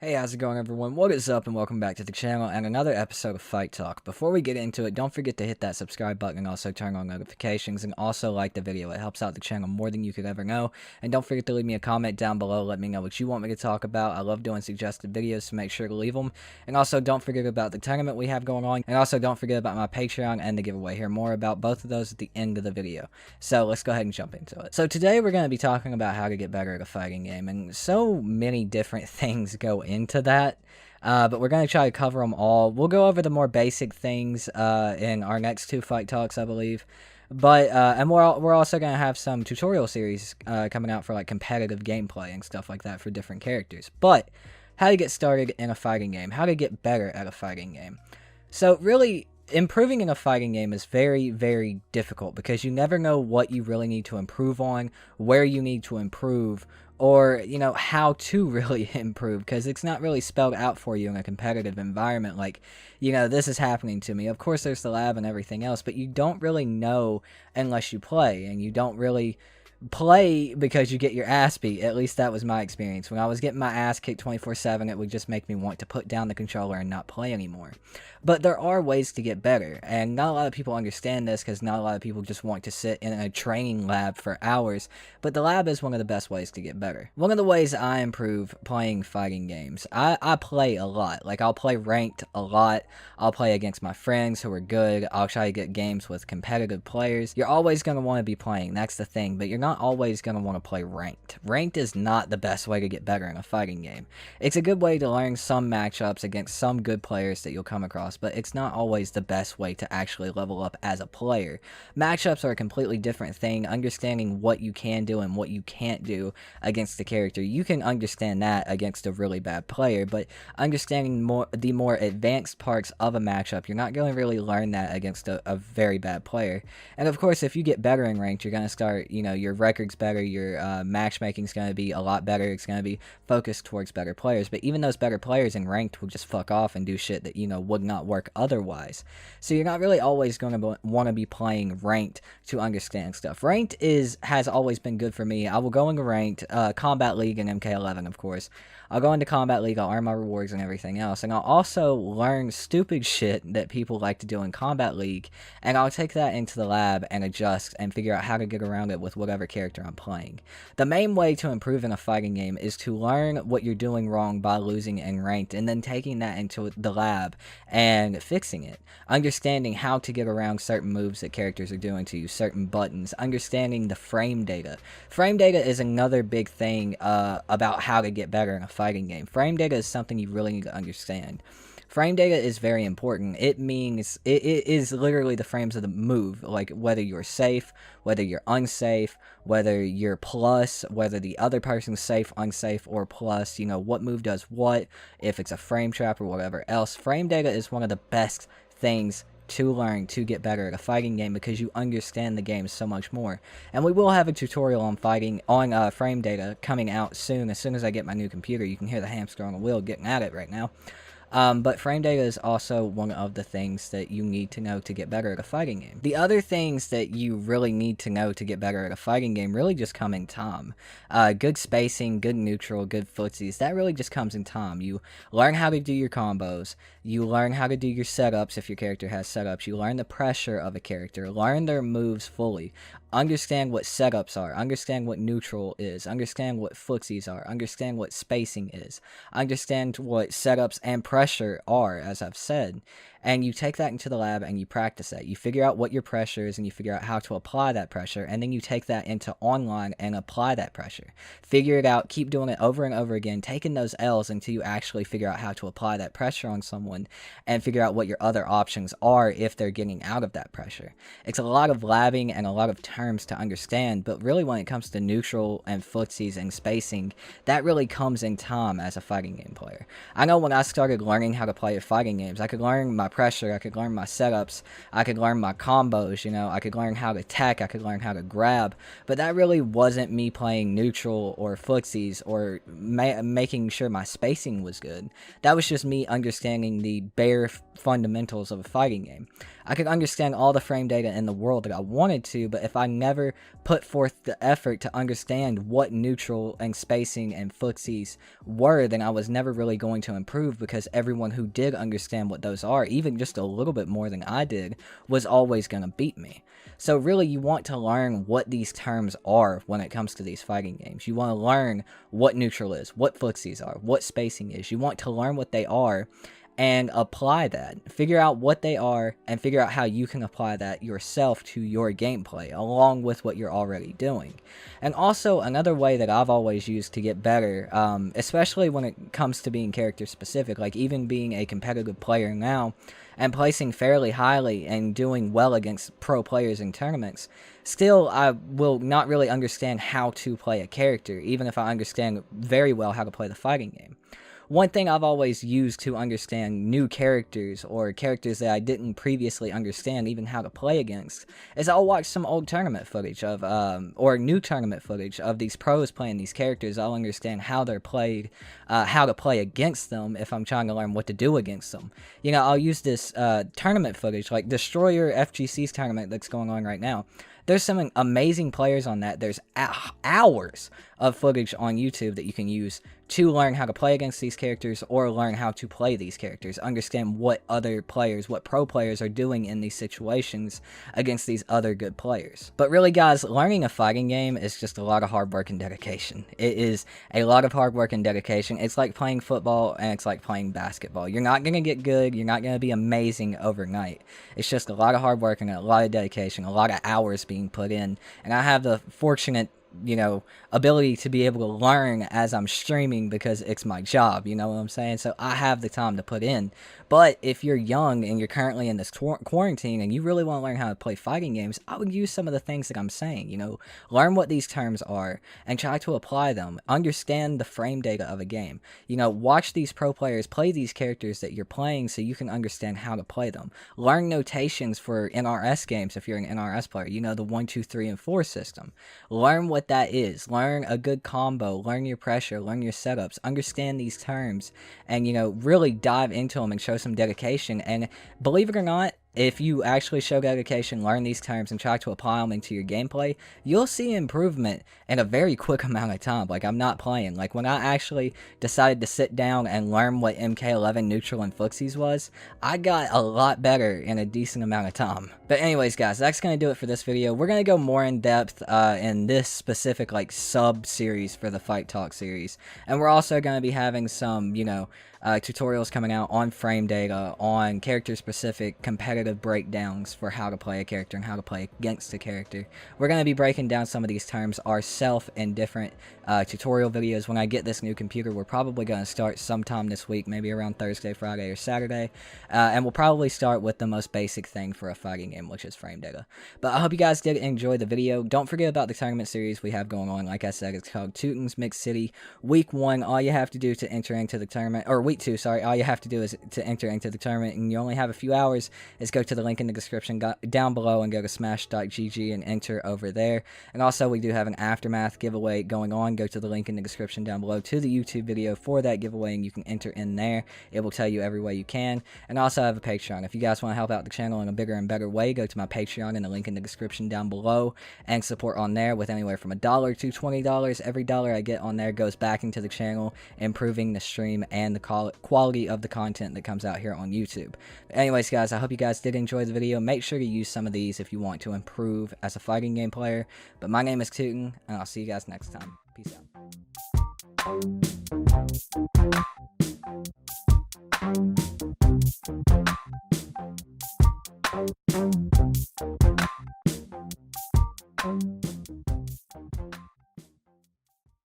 Hey, how's it going, everyone? What is up, and welcome back to the channel and another episode of Fight Talk. Before we get into it, don't forget to hit that subscribe button and also turn on notifications, and also like the video. It helps out the channel more than you could ever know. And don't forget to leave me a comment down below. Let me know what you want me to talk about. I love doing suggested videos, so make sure to leave them. And also, don't forget about the tournament we have going on. And also, don't forget about my Patreon and the giveaway. Hear more about both of those at the end of the video. So, let's go ahead and jump into it. So, today we're going to be talking about how to get better at a fighting game. And so many different things go into that. But we're going to try to cover them all. We'll go over the more basic things in our next two fight talks, I believe. But and we're also going to have some tutorial series coming out for like competitive gameplay and stuff like that for different characters. But how to get started in a fighting game, how to get better at a fighting game. So really, improving in a fighting game is very, very difficult because you never know what you really need to improve on, where you need to improve, or, you know, how to really improve, because it's not really spelled out for you in a competitive environment. Like, you know, this is happening to me. Of course, there's the lab and everything else, but you don't really know unless you play, and you don't really play because you get your ass beat. At least that was my experience. When I was getting my ass kicked 24/7, it would just make me want to put down the controller and not play anymore. But there are ways to get better, and not a lot of people understand this because not a lot of people just want to sit in a training lab for hours, but the lab is one of the best ways to get better. One of the ways I improve playing fighting games, I play a lot. Like, I'll play ranked a lot. I'll play against my friends who are good. I'll try to get games with competitive players. You're always going to want to be playing, that's the thing, but you're not always going to want to play ranked. Ranked is not the best way to get better in a fighting game. It's a good way to learn some matchups against some good players that you'll come across, but it's not always the best way to actually level up as a player. Matchups are a completely different thing. Understanding what you can do and what you can't do against the character, you can understand that against a really bad player, but understanding the more advanced parts of a matchup, you're not going to really learn that against a very bad player. And of course, if you get better in ranked, you're going to start, you know, your record's better, your matchmaking's going to be a lot better, it's going to be focused towards better players, but even those better players in ranked will just fuck off and do shit that, you know, would not work otherwise. So you're not really always going to want to be playing ranked to understand stuff. Ranked has always been good for me. I will go into ranked, Combat League and MK11, of course. I'll go into Combat League, I'll earn my rewards and everything else, and I'll also learn stupid shit that people like to do in Combat League, and I'll take that into the lab and adjust and figure out how to get around it with whatever character I'm playing. The main way to improve in a fighting game is to learn what you're doing wrong by losing in ranked, and then taking that into the lab and fixing it. Understanding how to get around certain moves that characters are doing to you, certain buttons, understanding the frame data. Frame data is another big thing about how to get better in a fighting game. Frame data is something you really need to understand. Frame data is very important. It means it is literally the frames of the move, like whether you're safe, whether you're unsafe, whether you're plus, whether the other person's safe, unsafe, or plus, you know, what move does what, if it's a frame trap or whatever else. Frame data is one of the best things to learn to get better at a fighting game because you understand the game so much more. And we will have a tutorial on frame data coming out soon. As soon as I get my new computer, you can hear the hamster on the wheel getting at it right now. But frame data is also one of the things that you need to know to get better at a fighting game. The other things that you really need to know to get better at a fighting game really just come in time. Good spacing, good neutral, good footsies, that really just comes in time. You learn how to do your combos, you learn how to do your setups if your character has setups, you learn the pressure of a character, learn their moves fully, understand what setups are, understand what neutral is, understand what footsies are, understand what spacing is, understand what setups and pressure are, as I've said, and you take that into the lab and you practice that. You figure out what your pressure is and you figure out how to apply that pressure, and then you take that into online and apply that pressure. Figure it out, keep doing it over and over again, taking those L's until you actually figure out how to apply that pressure on someone and figure out what your other options are if they're getting out of that pressure. It's a lot of labbing and a lot of terms to understand, but really when it comes to neutral and footsies and spacing, that really comes in time as a fighting game player. I know when I started learning how to play fighting games, I could learn my pressure, I could learn my setups, I could learn my combos, you know, I could learn how to attack, I could learn how to grab, but that really wasn't me playing neutral or footsies or making sure my spacing was good. That was just me understanding the bare fundamentals of a fighting game. I could understand all the frame data in the world that I wanted to, but if I never put forth the effort to understand what neutral and spacing and footsies were, then I was never really going to improve, because everyone who did understand what those are, even just a little bit more than I did, was always going to beat me. So really, you want to learn what these terms are when it comes to these fighting games. You want to learn what neutral is, what footsies are, what spacing is. You want to learn what they are and apply that. Figure out what they are and figure out how you can apply that yourself to your gameplay along with what you're already doing. And also, another way that I've always used to get better, especially when it comes to being character specific, like even being a competitive player now and placing fairly highly and doing well against pro players in tournaments, still I will not really understand how to play a character, even if I understand very well how to play the fighting game. One thing I've always used to understand new characters, or characters that I didn't previously understand even how to play against, is I'll watch some old tournament footage of, or new tournament footage of these pros playing these characters. I'll understand how they're played, how to play against them if I'm trying to learn what to do against them. You know, I'll use this tournament footage, like Destroyer FGC's tournament that's going on right now. There's some amazing players on that. There's hours of footage on YouTube that you can use to learn how to play against these characters, or learn how to play these characters. Understand what other players, what pro players are doing in these situations against these other good players. But really, guys, learning a fighting game is just a lot of hard work and dedication. It is a lot of hard work and dedication. It's like playing football and it's like playing basketball. You're not going to get good. You're not going to be amazing overnight. It's just a lot of hard work and a lot of dedication, a lot of hours being put in. And I have the fortunate, you know, ability to be able to learn as I'm streaming, because it's my job, you know what I'm saying? So I have the time to put in. But if you're young and you're currently in this quarantine and you really want to learn how to play fighting games, I would use some of the things that I'm saying, you know, learn what these terms are and try to apply them. Understand the frame data of a game. You know, watch these pro players play these characters that you're playing so you can understand how to play them. Learn notations for NRS games if you're an NRS player, you know, the 1, 2, 3, and 4 system. Learn what that is. Learn a good combo. Learn your pressure. Learn your setups. Understand these terms and, you know, really dive into them and show some dedication. And believe it or not, if you actually show dedication, learn these terms, and try to apply them into your gameplay, you'll see improvement in a very quick amount of time. Like, I'm not playing. Like, when I actually decided to sit down and learn what MK11 neutral and footsies was, I got a lot better in a decent amount of time. But anyways, guys, that's going to do it for this video. We're going to go more in depth in this specific, like, sub-series for the Fight Talk series. And we're also going to be having some, you know, tutorials coming out on frame data, on character-specific competitive breakdowns for how to play a character and how to play against a character. We're going to be breaking down some of these terms ourselves in different tutorial videos. When I get this new computer, we're probably going to start sometime this week, maybe around Thursday, Friday, or Saturday. And we'll probably start with the most basic thing for a fighting game, which is frame data. But I hope you guys did enjoy the video. Don't forget about the tournament series we have going on. Like I said, it's called Tootin's Mixed City. Week 1, all you have to do to enter into the tournament, or Week 2, sorry, all you have to do is to enter into the tournament, and you only have a few hours, is go to the link in the description down below and go to smash.gg and enter over there. And also, we do have an Aftermath giveaway going on. Go to the link in the description down below to the YouTube video for that giveaway, and you can enter in there. It will tell you every way you can. And also, I have a Patreon. If you guys want to help out the channel in a bigger and better way, go to my Patreon in the link in the description down below and support on there with anywhere from $1 to $20. Every dollar I get on there goes back into the channel, improving the stream and the quality of the content that comes out here on YouTube. Anyways, guys, I hope you guys did enjoy the video. Make sure to use some of these if you want to improve as a fighting game player. But my name is Tootin, and I'll see you guys next time. Peace out.